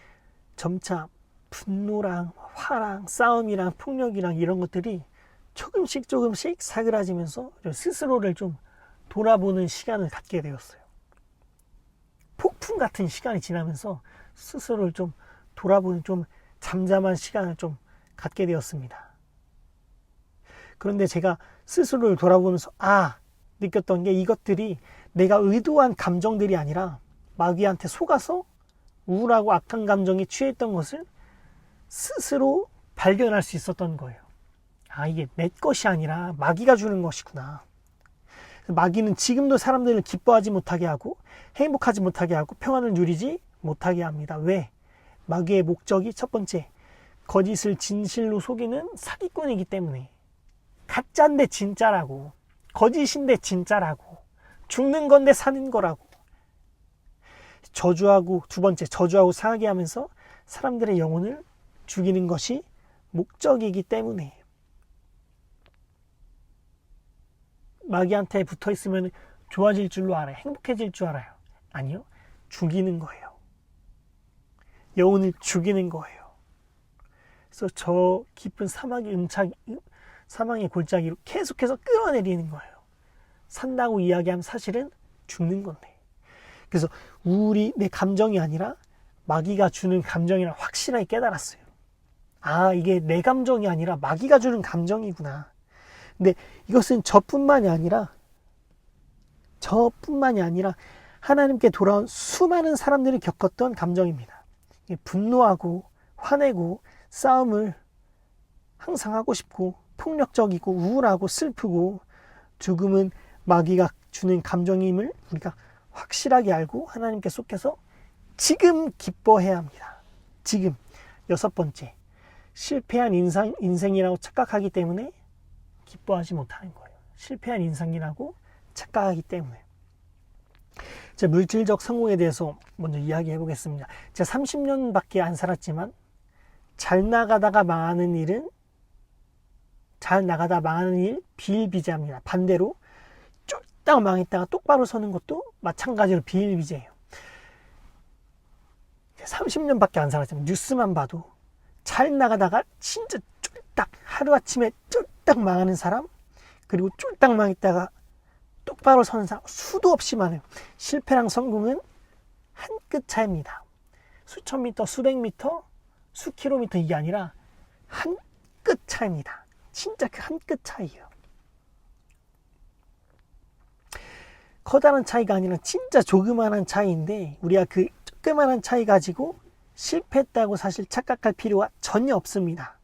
점차 분노랑 화랑 싸움이랑 폭력이랑 이런 것들이 조금씩 사그라지면서 스스로를 좀 돌아보는 시간을 갖게 되었어요. 폭풍 같은 시간이 지나면서 스스로를 좀 돌아보는 좀 잠잠한 시간을 좀 갖게 되었습니다. 그런데 제가 스스로를 돌아보면서 느꼈던 게 이것들이 내가 의도한 감정들이 아니라 마귀한테 속아서 우울하고 악한 감정에 취했던 것을 스스로 발견할 수 있었던 거예요. 이게 내 것이 아니라 마귀가 주는 것이구나. 마귀는 지금도 사람들을 기뻐하지 못하게 하고 행복하지 못하게 하고 평안을 누리지 못하게 합니다. 왜? 마귀의 목적이 첫 번째, 거짓을 진실로 속이는 사기꾼이기 때문에. 가짜인데 진짜라고, 거짓인데 진짜라고, 죽는 건데 사는 거라고. 저주하고, 두 번째, 저주하고 상하게 하면서 사람들의 영혼을 죽이는 것이 목적이기 때문에. 마귀한테 붙어있으면 좋아질 줄로 알아요. 행복해질 줄 알아요. 아니요. 죽이는 거예요. 영혼을 죽이는 거예요. 그래서 저 깊은 사망의 골짜기로 계속해서 끌어내리는 거예요. 산다고 이야기하면 사실은 죽는 건데. 그래서 우울이 내 감정이 아니라 마귀가 주는 감정이라 확실하게 깨달았어요. 이게 내 감정이 아니라 마귀가 주는 감정이구나. 근데 이것은 저뿐만이 아니라 하나님께 돌아온 수많은 사람들이 겪었던 감정입니다. 분노하고 화내고 싸움을 항상 하고 싶고 폭력적이고 우울하고 슬프고 죽음은 마귀가 주는 감정임을 우리가 확실하게 알고 하나님께 속해서 지금 기뻐해야 합니다. 지금. 여섯 번째, 실패한 인생이라고 착각하기 때문에 기뻐하지 못하는 거예요. 실패한 인생이라고 착각하기 때문에. 제 물질적 성공에 대해서 먼저 이야기해 보겠습니다. 제가 30년밖에 안 살았지만 잘 나가다 망하는 일 비일비재합니다. 반대로 쫄딱 망했다가 똑바로 서는 것도 마찬가지로 비일비재예요. 30년밖에 안 살았지만 뉴스만 봐도 잘 나가다가 진짜 쫄딱 하루아침에 쫄딱 망하는 사람, 그리고 쫄딱 망했다가 똑바로 서는 사람 수도 없이 많아요. 실패랑 성공은 한 끗 차이입니다. 수천 미터, 수백 미터, 수 킬로미터 이게 아니라 한 끗 차이입니다. 진짜 그 한 끗 차이예요. 커다란 차이가 아니라 진짜 조그만한 차이인데 우리가 그 조그만한 차이 가지고 실패했다고 사실 착각할 필요가 전혀 없습니다.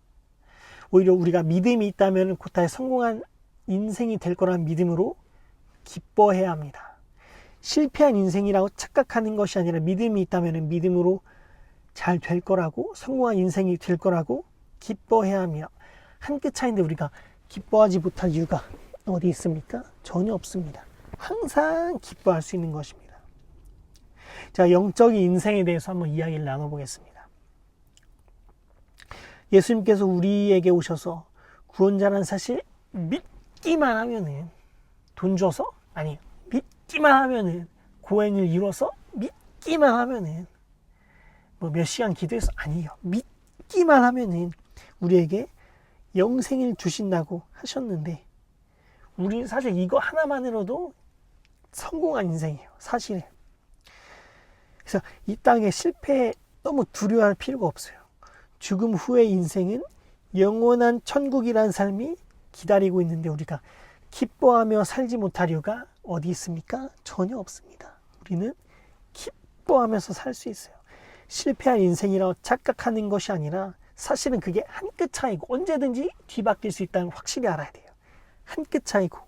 오히려 우리가 믿음이 있다면 곧다에 성공한 인생이 될 거라는 믿음으로 기뻐해야 합니다. 실패한 인생이라고 착각하는 것이 아니라 믿음이 있다면 믿음으로 잘 될 거라고, 성공한 인생이 될 거라고 기뻐해야 합니다. 한 끗 차이인데 우리가 기뻐하지 못할 이유가 어디 있습니까? 전혀 없습니다. 항상 기뻐할 수 있는 것입니다. 자, 영적인 인생에 대해서 한번 이야기를 나눠보겠습니다. 예수님께서 우리에게 오셔서 구원자라는 사실 믿기만 하면은 돈 줘서? 아니요. 믿기만 하면은 구원을 이뤄서? 믿기만 하면은 뭐 몇 시간 기도해서? 아니요. 믿기만 하면은 우리에게 영생을 주신다고 하셨는데 우리는 사실 이거 하나만으로도 성공한 인생이에요. 사실은. 그래서 이 땅에 실패에 너무 두려워할 필요가 없어요. 죽음 후의 인생은 영원한 천국이라는 삶이 기다리고 있는데 우리가 기뻐하며 살지 못할 이유가 어디 있습니까? 전혀 없습니다. 우리는 기뻐하면서 살 수 있어요. 실패한 인생이라고 착각하는 것이 아니라 사실은 그게 한 끗 차이고 언제든지 뒤바뀔 수 있다는 걸 확실히 알아야 돼요. 한 끗 차이고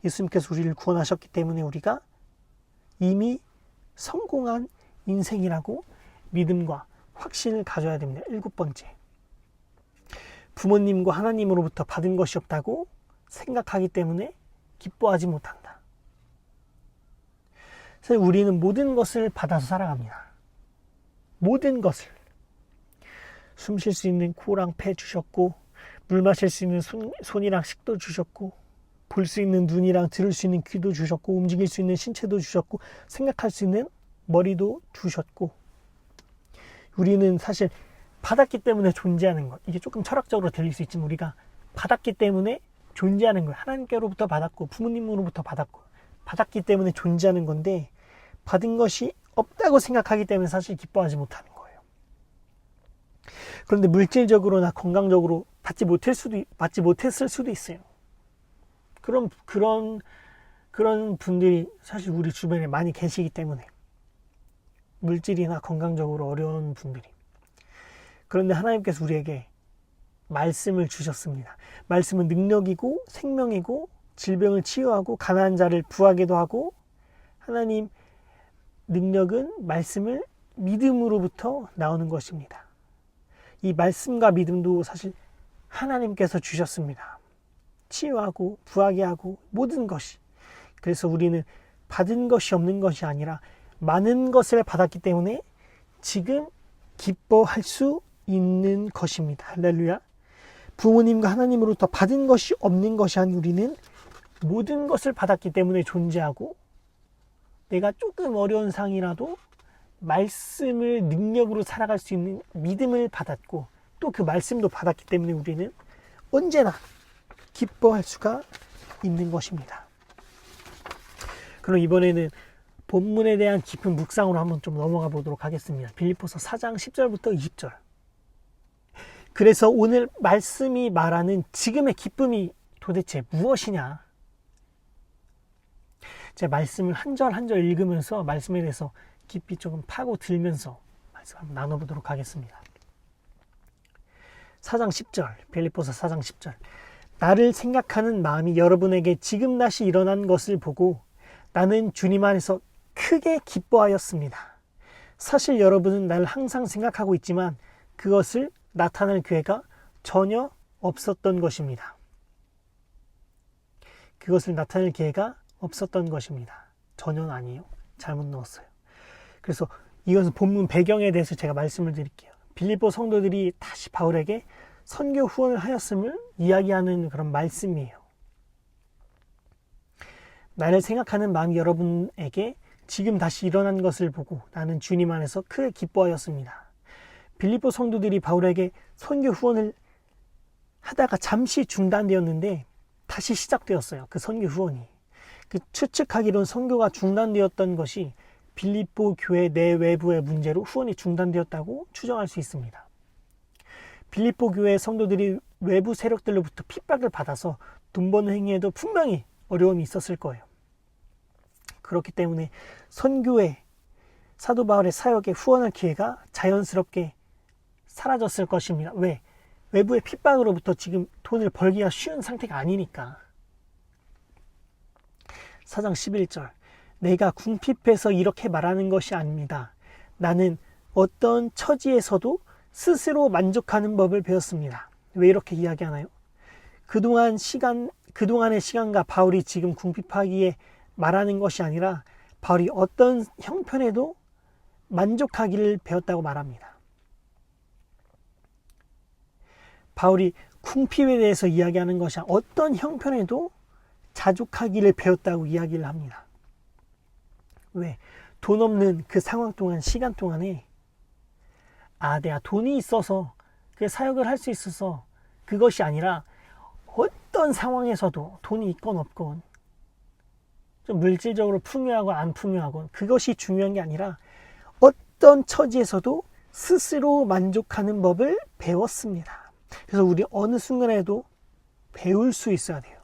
예수님께서 우리를 구원하셨기 때문에 우리가 이미 성공한 인생이라고 믿음과 확신을 가져야 됩니다. 7번째, 부모님과 하나님으로부터 받은 것이 없다고 생각하기 때문에 기뻐하지 못한다. 그래서 우리는 모든 것을 받아서 살아갑니다. 모든 것을. 숨 쉴 수 있는 코랑 폐 주셨고, 물 마실 수 있는 손이랑 식도 주셨고, 볼 수 있는 눈이랑 들을 수 있는 귀도 주셨고, 움직일 수 있는 신체도 주셨고, 생각할 수 있는 머리도 주셨고, 우리는 사실 받았기 때문에 존재하는 것. 이게 조금 철학적으로 들릴 수 있지만 우리가 받았기 때문에 존재하는 거예요. 하나님께로부터 받았고 부모님으로부터 받았기 때문에 존재하는 건데 받은 것이 없다고 생각하기 때문에 사실 기뻐하지 못하는 거예요. 그런데 물질적으로나 건강적으로 받지 못했을 수도 있어요. 그런 분들이 사실 우리 주변에 많이 계시기 때문에 물질이나 건강적으로 어려운 분들이. 그런데 하나님께서 우리에게 말씀을 주셨습니다. 말씀은 능력이고 생명이고 질병을 치유하고 가난한 자를 부하게도 하고 하나님 능력은 말씀을 믿음으로부터 나오는 것입니다. 이 말씀과 믿음도 사실 하나님께서 주셨습니다. 치유하고 부하게 하고 모든 것이. 그래서 우리는 받은 것이 없는 것이 아니라 많은 것을 받았기 때문에 지금 기뻐할 수 있는 것입니다. 할렐루야. 부모님과 하나님으로부터 받은 것이 없는 것이 아닌 우리는 모든 것을 받았기 때문에 존재하고 내가 조금 어려운 상이라도 말씀을 능력으로 살아갈 수 있는 믿음을 받았고 또 그 말씀도 받았기 때문에 우리는 언제나 기뻐할 수가 있는 것입니다. 그럼 이번에는 본문에 대한 깊은 묵상으로 한번 좀 넘어가 보도록 하겠습니다. 빌립보서 4장 10절부터 20절. 그래서 오늘 말씀이 말하는 지금의 기쁨이 도대체 무엇이냐? 제 말씀을 한 절 한 절 읽으면서 말씀에 대해서 깊이 조금 파고들면서 말씀 한번 나눠보도록 하겠습니다. 4장 10절, 빌립보서 4장 10절. 나를 생각하는 마음이 여러분에게 지금 다시 일어난 것을 보고 나는 주님 안에서 크게 기뻐하였습니다. 사실 여러분은 나를 항상 생각하고 있지만 그것을 나타낼 기회가 전혀 없었던 것입니다. 그것을 나타낼 기회가 없었던 것입니다. 전혀 아니에요. 잘못 넣었어요. 그래서 이것은 본문 배경에 대해서 제가 말씀을 드릴게요. 빌립보 성도들이 다시 바울에게 선교 후원을 하였음을 이야기하는 그런 말씀이에요. 나를 생각하는 마음이 여러분에게 지금 다시 일어난 것을 보고 나는 주님 안에서 크게 기뻐하였습니다. 빌립보 성도들이 바울에게 선교 후원을 하다가 잠시 중단되었는데 다시 시작되었어요. 그 선교 후원이. 그 추측하기로는 선교가 중단되었던 것이 빌립보 교회 내외부의 문제로 후원이 중단되었다고 추정할 수 있습니다. 빌립보 교회 성도들이 외부 세력들로부터 핍박을 받아서 돈 버는 행위에도 분명히 어려움이 있었을 거예요. 그렇기 때문에 선교회 사도 바울의 사역에 후원할 기회가 자연스럽게 사라졌을 것입니다. 왜? 외부의 핍박으로부터 지금 돈을 벌기가 쉬운 상태가 아니니까. 4장 11절. 내가 궁핍해서 이렇게 말하는 것이 아닙니다. 나는 어떤 처지에서도 스스로 만족하는 법을 배웠습니다. 왜 이렇게 이야기하나요? 그동안의 시간과 바울이 지금 궁핍하기에 말하는 것이 아니라 바울이 어떤 형편에도 만족하기를 배웠다고 말합니다. 바울이 궁핍에 대해서 이야기하는 것이 어떤 형편에도 자족하기를 배웠다고 이야기를 합니다. 왜? 돈 없는 그 상황 동안, 시간 동안에 내가 돈이 있어서 그 사역을 할 수 있어서 그것이 아니라 어떤 상황에서도 돈이 있건 없건 좀 물질적으로 풍요하건 안 풍요하건 그것이 중요한 게 아니라 어떤 처지에서도 스스로 만족하는 법을 배웠습니다. 그래서 우리 어느 순간에도 배울 수 있어야 돼요.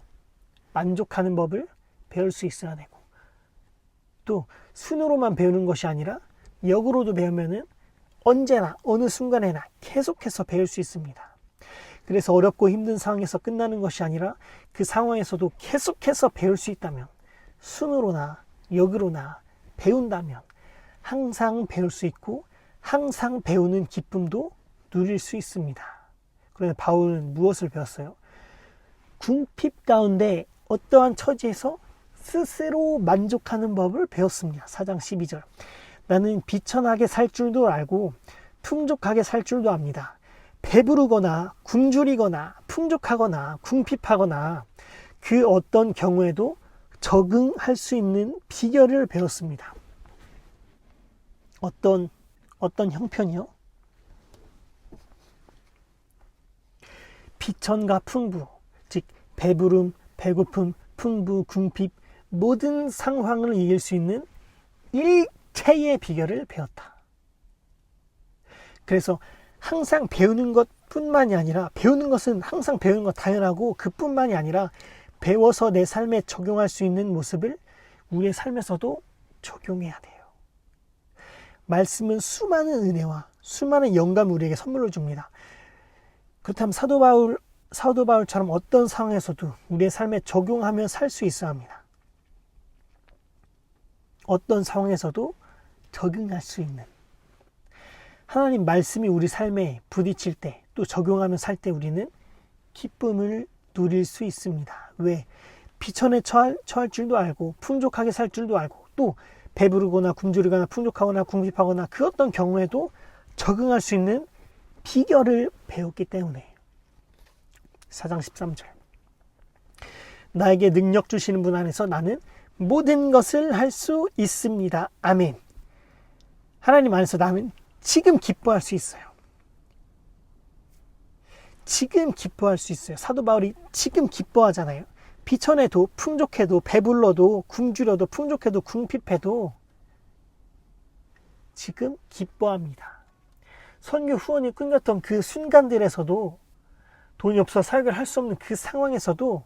만족하는 법을 배울 수 있어야 되고 또 순으로만 배우는 것이 아니라 역으로도 배우면은 언제나 어느 순간에나 계속해서 배울 수 있습니다. 그래서 어렵고 힘든 상황에서 끝나는 것이 아니라 그 상황에서도 계속해서 배울 수 있다면 순으로나 역으로나 배운다면 항상 배울 수 있고 항상 배우는 기쁨도 누릴 수 있습니다. 그런데 바울은 무엇을 배웠어요? 궁핍 가운데 어떠한 처지에서 스스로 만족하는 법을 배웠습니다. 4장 12절. 나는 비천하게 살 줄도 알고 풍족하게 살 줄도 압니다. 배부르거나 굶주리거나 풍족하거나 궁핍하거나 그 어떤 경우에도 적응할 수 있는 비결을 배웠습니다. 어떤 형편이요? 비천과 풍부, 즉 배부름, 배고픔, 풍부, 궁핍 모든 상황을 이길 수 있는 일체의 비결을 배웠다. 그래서 항상 배우는 것뿐만이 아니라, 배우는 것은 항상 배우는 것 당연하고 그뿐만이 아니라 배워서 내 삶에 적용할 수 있는 모습을 우리의 삶에서도 적용해야 돼요. 말씀은 수많은 은혜와 수많은 영감을 우리에게 선물로 줍니다. 그렇다면 사도 바울처럼 어떤 상황에서도 우리의 삶에 적용하며 살 수 있어야 합니다. 어떤 상황에서도 적응할 수 있는, 하나님 말씀이 우리 삶에 부딪힐 때, 또 적용하며 살 때 우리는 기쁨을 누릴 수 있습니다. 왜? 비천에 처할 줄도 알고 풍족하게 살 줄도 알고, 또 배부르거나 굶주리거나 풍족하거나 궁핍하거나 그 어떤 경우에도 적응할 수 있는 비결을 배웠기 때문에. 4장 13절, 나에게 능력 주시는 분 안에서 나는 모든 것을 할 수 있습니다. 아멘. 하나님 안에서 나는 지금 기뻐할 수 있어요. 지금 기뻐할 수 있어요. 사도 바울이 지금 기뻐하잖아요. 비천해도 풍족해도 배불러도 굶주려도 풍족해도 궁핍해도 지금 기뻐합니다. 선교 후원이 끊겼던 그 순간들에서도, 돈이 없어 사역을 할 수 없는 그 상황에서도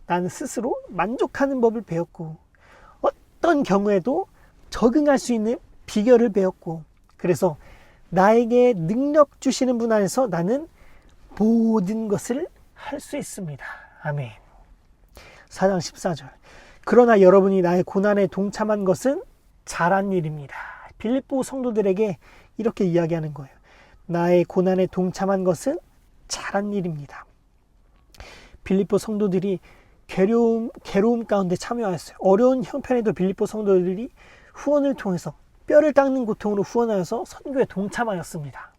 나는 스스로 만족하는 법을 배웠고, 어떤 경우에도 적응할 수 있는 비결을 배웠고, 그래서 나에게 능력 주시는 분 안에서 나는 모든 것을 할 수 있습니다. 아멘. 4장 14절, 그러나 여러분이 나의 고난에 동참한 것은 잘한 일입니다. 빌립보 성도들에게 이렇게 이야기하는 거예요. 나의 고난에 동참한 것은 잘한 일입니다. 빌립보 성도들이 괴로움 가운데 참여하였어요. 어려운 형편에도 빌립보 성도들이 후원을 통해서 뼈를 닦는 고통으로 후원하여서 선교에 동참하였습니다.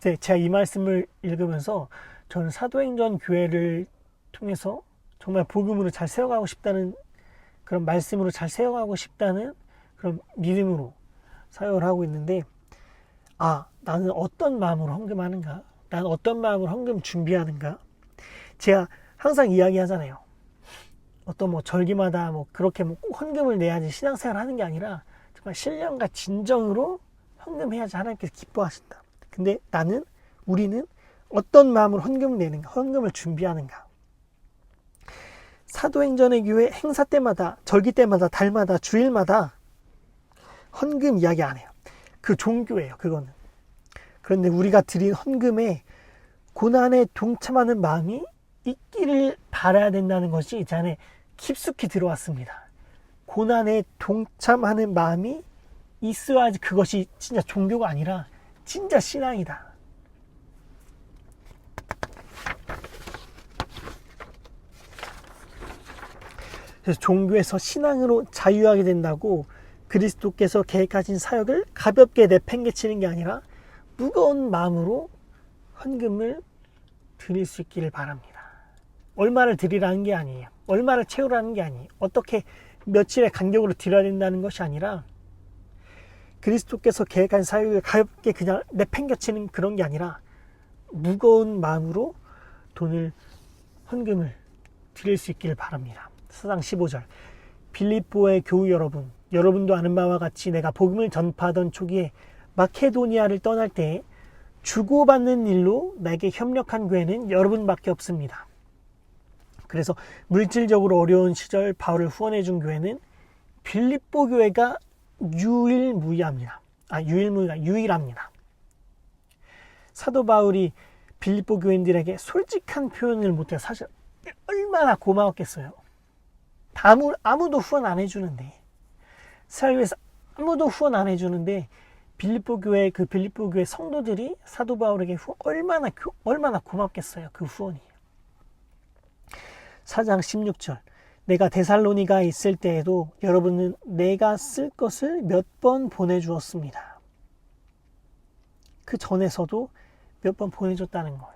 제가 이 말씀을 읽으면서 저는 사도행전 교회를 통해서 정말 복음으로 잘 세워가고 싶다는, 그런 말씀으로 잘 세워가고 싶다는 그런 믿음으로 사역을 하고 있는데, 나는 어떤 마음으로 헌금하는가? 나는 어떤 마음으로 헌금 준비하는가? 제가 항상 이야기하잖아요. 어떤 절기마다 그렇게 꼭 헌금을 내야지 신앙생활 하는 게 아니라 정말 신령과 진정으로 헌금해야지 하나님께서 기뻐하신다. 근데 우리는 어떤 마음으로 헌금을 내는가, 헌금을 준비하는가. 사도행전의 교회 행사 때마다, 절기 때마다, 달마다, 주일마다 헌금 이야기 안 해요. 그 종교예요, 그거는. 그런데 우리가 드린 헌금에 고난에 동참하는 마음이 있기를 바라야 된다는 것이 제 안에 깊숙이 들어왔습니다. 고난에 동참하는 마음이 있어야지 그것이 진짜 종교가 아니라 진짜 신앙이다. 그래서 종교에서 신앙으로 자유하게 된다고 그리스도께서 계획하신 사역을 가볍게 내팽개치는 게 아니라 무거운 마음으로 헌금을 드릴 수 있기를 바랍니다. 얼마를 드리라는 게 아니에요. 얼마를 채우라는 게 아니에요. 어떻게 며칠의 간격으로 드려야 된다는 것이 아니라, 그리스도께서 계획한 사역을 가볍게 그냥 내팽개치는 그런 게 아니라 무거운 마음으로 헌금을 드릴 수 있기를 바랍니다. 4장 15절, 빌립보의 교우 여러분도 아는 바와 같이 내가 복음을 전파하던 초기에 마케도니아를 떠날 때 주고받는 일로 나에게 협력한 교회는 여러분밖에 없습니다. 그래서 물질적으로 어려운 시절 바울을 후원해 준 교회는 빌립보 교회가 유일합니다. 사도 바울이 빌립보 교인들에게 솔직한 표현을 못해 사실 얼마나 고마웠겠어요. 아무도 후원 안 해주는데, 사역에서 아무도 후원 안 해주는데 빌립보 교회 성도들이 사도 바울에게 얼마나 고맙겠어요. 그 후원이. 4장 16절, 내가 데살로니가에 있을 때에도 여러분은 내가 쓸 것을 몇 번 보내주었습니다. 그 전에서도 몇 번 보내줬다는 거예요.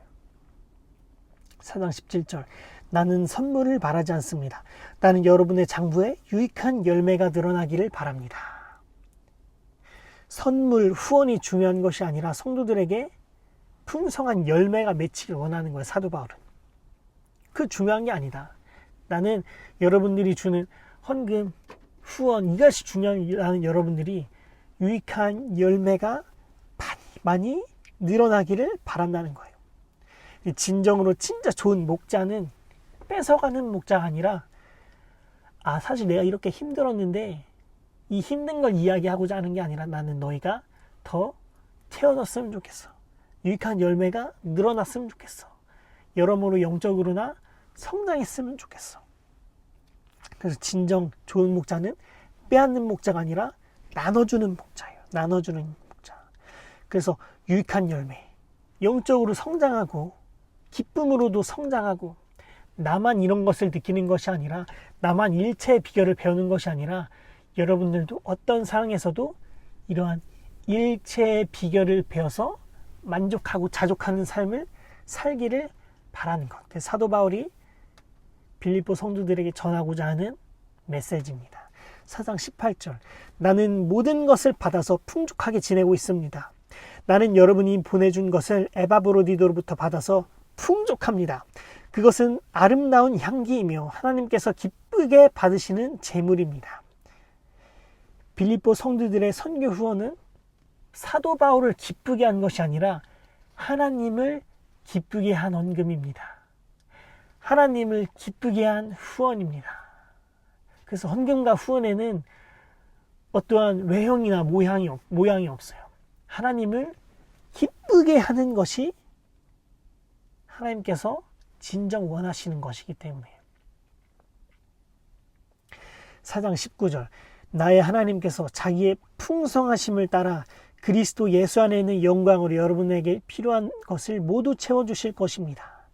4장 17절, 나는 선물을 바라지 않습니다. 나는 여러분의 장부에 유익한 열매가 드러나기를 바랍니다. 선물, 후원이 중요한 것이 아니라 성도들에게 풍성한 열매가 맺히길 원하는 거예요. 사도 바울은. 그 중요한 게 아니다. 나는 여러분들이 주는 헌금, 후원, 이것이 중요한 여러분들이 유익한 열매가 많이 늘어나기를 바란다는 거예요. 진정으로 진짜 좋은 목자는 뺏어가는 목자가 아니라 사실 내가 이렇게 힘들었는데 이 힘든 걸 이야기하고자 하는 게 아니라 나는 너희가 더 태어났으면 좋겠어. 유익한 열매가 늘어났으면 좋겠어. 여러모로 영적으로나 성장했으면 좋겠어. 그래서 진정 좋은 목자는 빼앗는 목자가 아니라 나눠주는 목자예요. 나눠주는 목자. 그래서 유익한 열매, 영적으로 성장하고 기쁨으로도 성장하고 나만 이런 것을 느끼는 것이 아니라 나만 일체의 비결을 배우는 것이 아니라 여러분들도 어떤 상황에서도 이러한 일체의 비결을 배워서 만족하고 자족하는 삶을 살기를 바라는 것. 사도 바울이 빌립보 성도들에게 전하고자 하는 메시지입니다. 4장 18절. 나는 모든 것을 받아서 풍족하게 지내고 있습니다. 나는 여러분이 보내준 것을 에바브로디도로부터 받아서 풍족합니다. 그것은 아름다운 향기이며 하나님께서 기쁘게 받으시는 제물입니다. 빌립보 성도들의 선교 후원은 사도 바울을 기쁘게 한 것이 아니라 하나님을 기쁘게 한 헌금입니다. 하나님을 기쁘게 한 후원입니다. 그래서 헌금과 후원에는 어떠한 외형이나 모양이 없어요. 하나님을 기쁘게 하는 것이 하나님께서 진정 원하시는 것이기 때문에. 4장 19절. 나의 하나님께서 자기의 풍성하심을 따라 그리스도 예수 안에 있는 영광으로 여러분에게 필요한 것을 모두 채워주실 것입니다.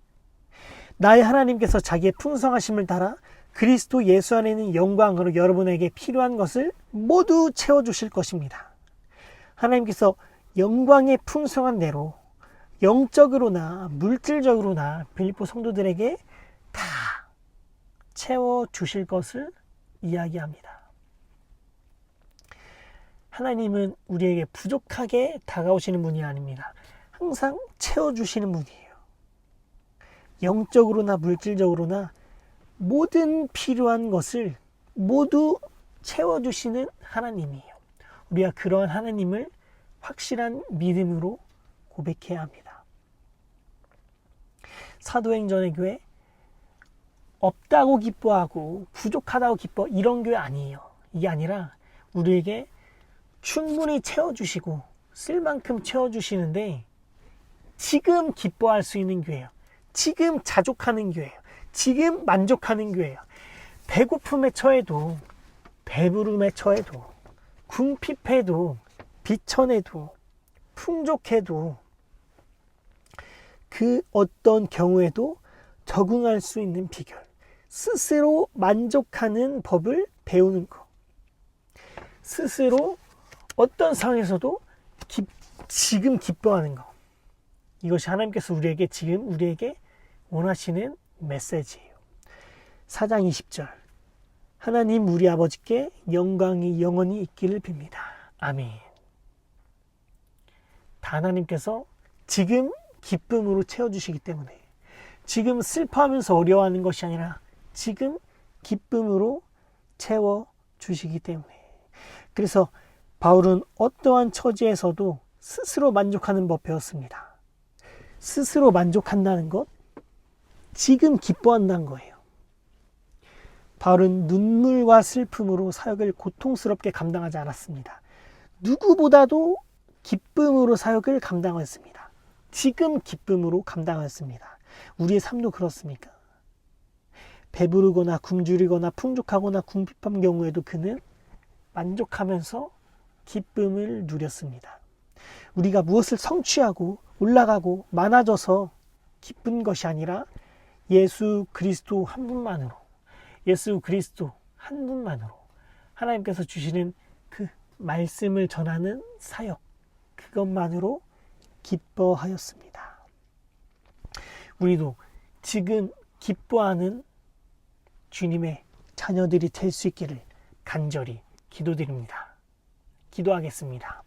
나의 하나님께서 자기의 풍성하심을 따라 그리스도 예수 안에 있는 영광으로 여러분에게 필요한 것을 모두 채워주실 것입니다. 하나님께서 영광의 풍성한 대로 영적으로나 물질적으로나 빌립보 성도들에게 다 채워주실 것을 이야기합니다. 하나님은 우리에게 부족하게 다가오시는 분이 아닙니다. 항상 채워주시는 분이에요. 영적으로나 물질적으로나 모든 필요한 것을 모두 채워주시는 하나님이에요. 우리가 그러한 하나님을 확실한 믿음으로 고백해야 합니다. 사도행전의 교회 없다고 기뻐하고 부족하다고 기뻐 이런 교회 아니에요. 이게 아니라 우리에게 충분히 채워주시고 쓸 만큼 채워주시는데 지금 기뻐할 수 있는 교회예요. 지금 자족하는 교회예요. 지금 만족하는 교회예요. 배고픔에 처해도 배부름에 처해도 궁핍해도 비천해도 풍족해도 그 어떤 경우에도 적응할 수 있는 비결, 스스로 만족하는 법을 배우는 것, 스스로 어떤 상황에서도 지금 기뻐하는 것, 이것이 하나님께서 우리에게 원하시는 메시지예요. 4장 20절. 하나님 우리 아버지께 영광이 영원히 있기를 빕니다. 아멘. 다 하나님께서 지금 기쁨으로 채워주시기 때문에, 지금 슬퍼하면서 어려워하는 것이 아니라 지금 기쁨으로 채워주시기 때문에. 그래서 바울은 어떠한 처지에서도 스스로 만족하는 법 배웠습니다. 스스로 만족한다는 것, 지금 기뻐한다는 거예요. 바울은 눈물과 슬픔으로 사역을 고통스럽게 감당하지 않았습니다. 누구보다도 기쁨으로 사역을 감당했습니다. 지금 기쁨으로 감당했습니다. 우리의 삶도 그렇습니까? 배부르거나 굶주리거나 풍족하거나 궁핍한 경우에도 그는 만족하면서 기쁨을 누렸습니다. 우리가 무엇을 성취하고 올라가고 많아져서 기쁜 것이 아니라 예수 그리스도 한 분만으로, 예수 그리스도 한 분만으로 하나님께서 주시는 그 말씀을 전하는 사역, 그것만으로 기뻐하였습니다. 우리도 지금 기뻐하는 주님의 자녀들이 될 수 있기를 간절히 기도드립니다. 기도하겠습니다.